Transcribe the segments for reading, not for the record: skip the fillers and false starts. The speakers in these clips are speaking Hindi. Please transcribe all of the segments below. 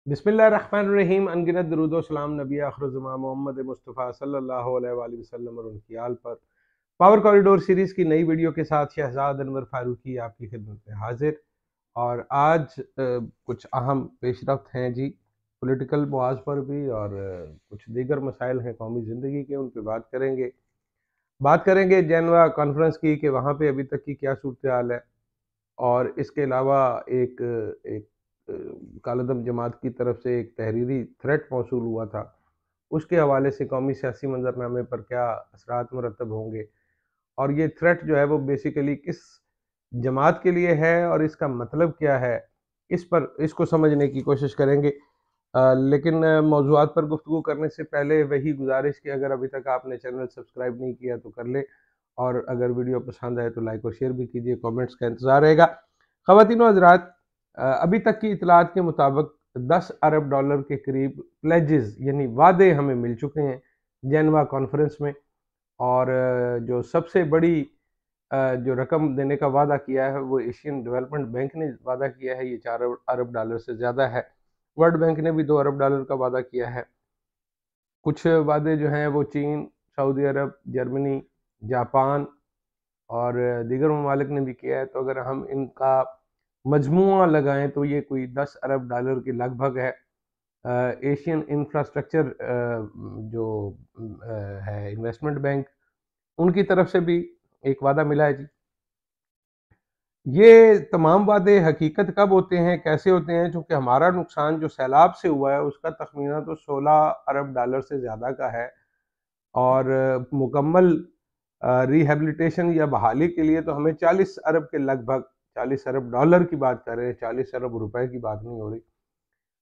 बिस्मिल्लाहिर्रहमानिर्रहीम। अनगिनत दरूद व सलाम नबी आखिर मोहम्मद मुस्तफ़ा सल्लल्लाहु अलैहि वसल्लम और उनकी आल पर। पावर कॉरिडोर सीरीज़ की नई वीडियो के साथ शहजाद अनवर फारूकी आपकी खिदमत में हाजिर। और आज कुछ अहम पेशरफ्त हैं जी, पॉलिटिकल मुआज पर भी, और कुछ दीगर मसाइल हैं कौमी ज़िंदगी के, उन पर बात करेंगे जेनेवा कॉन्फ्रेंस की कि वहाँ पे अभी तक की क्या सूरत हाल है। और इसके अलावा एक एक कालदम जमात की तरफ से एक तहरीरी थ्रेट मौसूल हुआ था, उसके हवाले से कौमी सियासी मंजरनामे पर क्या असरात मुरतब होंगे, और ये थ्रेट जो है वो बेसिकली किस जमात के लिए है और इसका मतलब क्या है, इस पर इसको समझने की कोशिश करेंगे। लेकिन मौज़ूआत पर गुफ्तगू करने से पहले वही गुजारिश कि अगर अभी तक आपने चैनल सब्सक्राइब नहीं किया तो कर ले, और अगर वीडियो पसंद आए तो लाइक और शेयर भी कीजिए। कमेंट्स का इंतज़ार रहेगा। ख़वातीन व हज़रात, अभी तक की इतलात के मुताबिक 10 अरब डॉलर के करीब प्लेजेस यानी वादे हमें मिल चुके हैं जेनेवा कॉन्फ्रेंस में। और जो सबसे बड़ी जो रकम देने का वादा किया है वो एशियन डेवलपमेंट बैंक ने वादा किया है, ये 4 अरब डॉलर से ज़्यादा है। वर्ल्ड बैंक ने भी 2 अरब डॉलर का वादा किया है। कुछ वादे जो हैं वो चीन, सऊदी अरब, जर्मनी, जापान और दीगर ममालिक ने भी किया है। तो अगर हम इनका मजमुआ लगाएं तो ये कोई 10 अरब डॉलर के लगभग है। एशियन इंफ्रास्ट्रक्चर जो है इन्वेस्टमेंट बैंक, उनकी तरफ से भी एक वादा मिला है जी। ये तमाम वादे हकीकत कब होते हैं, कैसे होते हैं? चूँकि हमारा नुकसान जो सैलाब से हुआ है उसका तखमीना तो 16 अरब डॉलर से ज़्यादा का है। और मुकम्मल रिहैबिलिटेशन या बहाली के लिए तो हमें 40 अरब के लगभग, 40 अरब डॉलर की बात कर रहे हैं, 40 अरब रुपए की बात नहीं हो रही,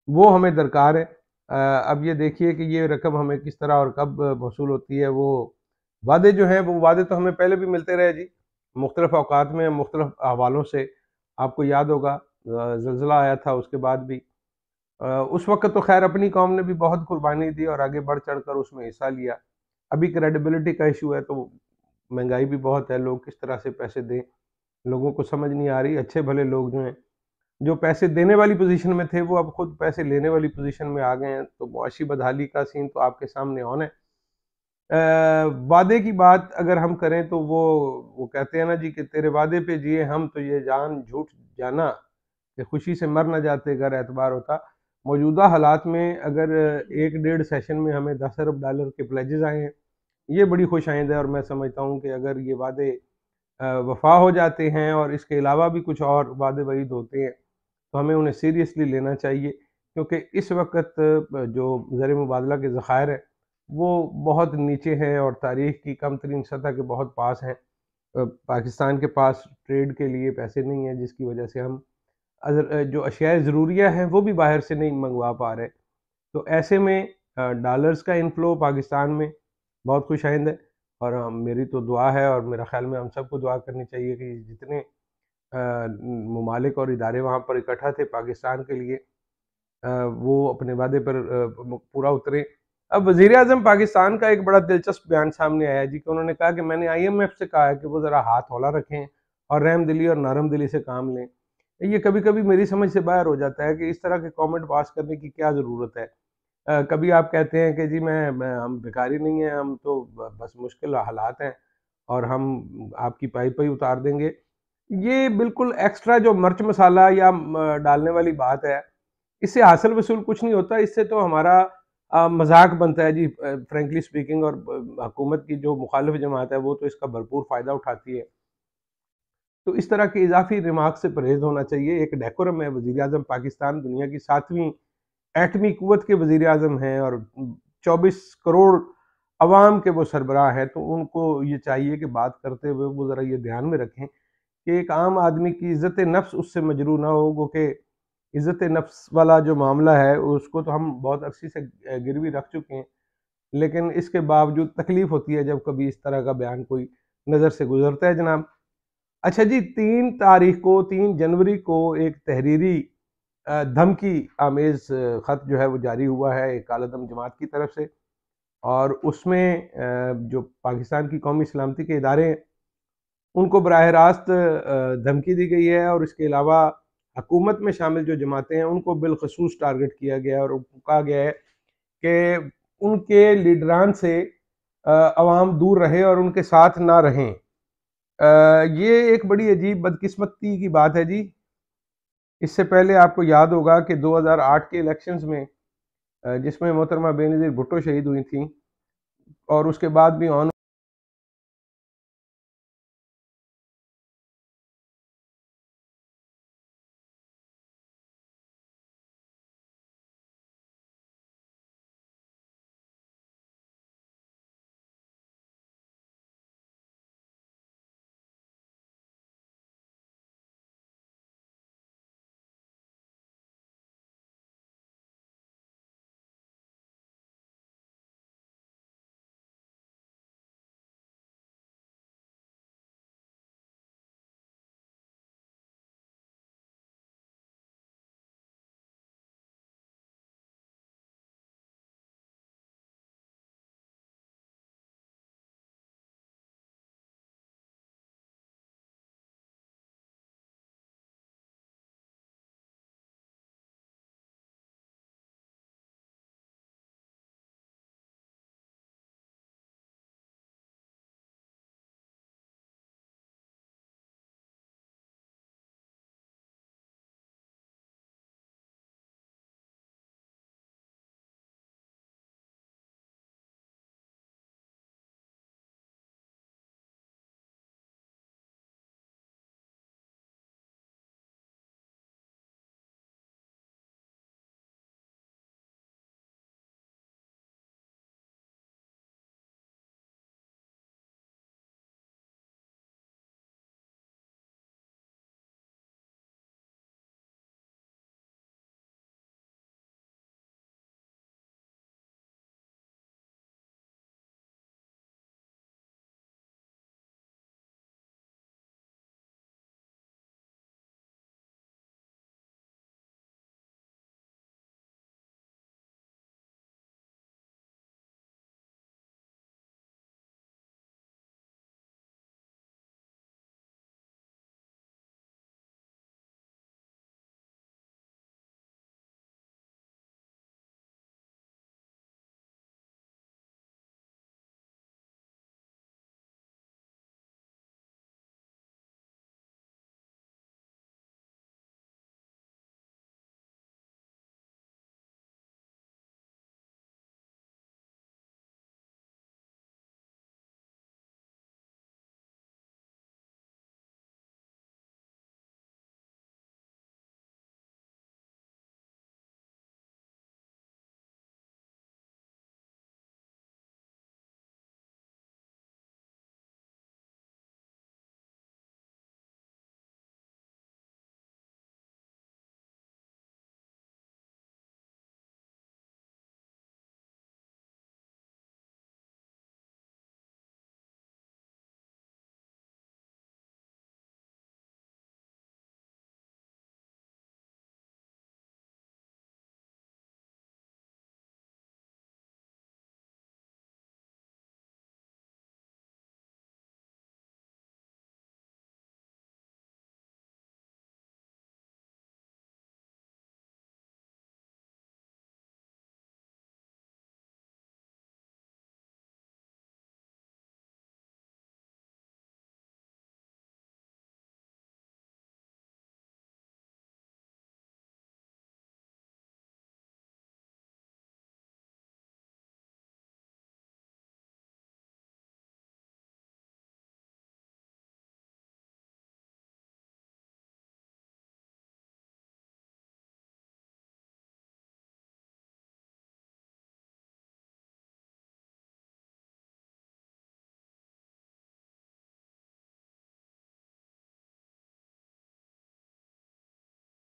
वो हमें दरकार है। अब ये देखिए कि ये रकम हमें किस तरह और कब मौसूल होती है। वो वादे जो हैं वो वादे तो हमें पहले भी मिलते रहे जी, मुख्तलिफ औकात में मुख्तलिफ हवालों से। आपको याद होगा ज़लज़ला आया था उसके बाद भी। उस वक़्त तो ख़ैर अपनी कौम ने भी बहुत कुर्बानी दी और आगे बढ़ चढ़कर उसमें हिस्सा लिया। अभी क्रेडिबिलिटी का इशू है, तो महँगाई भी बहुत है, लोग किस तरह से पैसे दें, लोगों को समझ नहीं आ रही। अच्छे भले लोग जो हैं, जो पैसे देने वाली पोज़ीशन में थे, वो अब खुद पैसे लेने वाली पोज़ीशन में आ गए हैं। तो मुआशी बदहाली का सीन तो आपके सामने ऑन है। वादे की बात अगर हम करें तो वो कहते हैं ना जी कि तेरे वादे पे जिए हम, तो ये जान झूठ जाना कि खुशी से मर ना जाते अगर एतबार होता। मौजूदा हालात में अगर 1 डेढ़ सेशन में हमें 10 अरब डॉलर के प्लेजेस आए हैं, ये बड़ी खुशाइंद है। और मैं समझता हूँ कि अगर ये वादे वफ़ा हो जाते हैं और इसके अलावा भी कुछ और वादे वईद होते हैं, तो हमें उन्हें सीरियसली लेना चाहिए। क्योंकि इस वक़्त जो ज़र मुबादला के ज़खायर हैं, वो बहुत नीचे हैं और तारीख़ की कम तरीन सतह के बहुत पास हैं। पाकिस्तान के पास ट्रेड के लिए पैसे नहीं हैं, जिसकी वजह से हम जो अशियाए ज़रूरिया हैं वो भी बाहर से नहीं मंगवा पा रहे। तो ऐसे में डॉलर्स का इनफ्लो पाकिस्तान में बहुत खुशाइंद है। और मेरी तो दुआ है, और मेरा ख़्याल में हम सबको दुआ करनी चाहिए कि जितने ममालिक और इदारे वहाँ पर इकट्ठा थे पाकिस्तान के लिए, वो अपने वादे पर पूरा उतरे। अब वज़ीर-ए-आज़म पाकिस्तान का एक बड़ा दिलचस्प बयान सामने आया जी, कि उन्होंने कहा कि मैंने IMF से कहा है कि वो ज़रा हाथ हौला रखें और रहमदिली और नरमदिली से काम लें। ये कभी-कभी मेरी समझ से बाहर हो जाता है कि इस तरह के कमेंट पास करने की क्या ज़रूरत है। कभी आप कहते हैं कि जी मैं हम भिखारी नहीं हैं, हम तो बस मुश्किल हालात हैं और हम आपकी पाई-पाई उतार देंगे। ये बिल्कुल एक्स्ट्रा जो मिर्च मसाला या डालने वाली बात है, इससे हासिल वसूल कुछ नहीं होता। इससे तो हमारा मज़ाक बनता है जी, फ्रैंकली स्पीकिंग। और हुकूमत की जो मुखालिफ जमात है वो तो इसका भरपूर फ़ायदा उठाती है। तो इस तरह के इज़ाफ़ी रिमार्क से परहेज़ होना चाहिए। एक डेकोरम है, वज़ीर-ए-आज़म पाकिस्तान दुनिया की 7वीं एटमी क़ुव्वत के वज़ीर-ए-आज़म हैं और 24 करोड़ अवाम के वो सरबराह हैं। तो उनको ये चाहिए कि बात करते हुए वो ज़रा ये ध्यान में रखें कि एक आम आदमी की इज़्ज़त-ए-नफ़्स उससे मजरूह ना हो। गो कि इज़्ज़त-ए-नफ़्स वाला जो मामला है उसको तो हम बहुत अरसे से गिरवी रख चुके हैं। लेकिन इसके बावजूद तकलीफ़ होती है जब कभी इस तरह का बयान कोई नज़र से गुज़रता है जनाब। अच्छा जी, 3 तारीख़ को, 3 जनवरी को एक तहरीरी धमकी आमेज़ ख़त जो है वो जारी हुआ है एक कालादम जमात की तरफ से। और उसमें जो पाकिस्तान की कौमी सलामती के इदारे हैं, उनको बराह रास्त धमकी दी गई है। और इसके अलावा हुकूमत में शामिल जो जमातें हैं उनको बिलखसूस टारगेट किया गया है और कहा गया है कि उनके लीडरान से अवाम दूर रहे और उनके साथ ना रहें। ये एक बड़ी अजीब बदकिस्मती की बात है जी। इससे पहले आपको याद होगा कि 2008 के इलेक्शंस में जिसमें मोहतरमा बेनज़ीर भुट्टो शहीद हुई थी और उसके बाद भी ऑन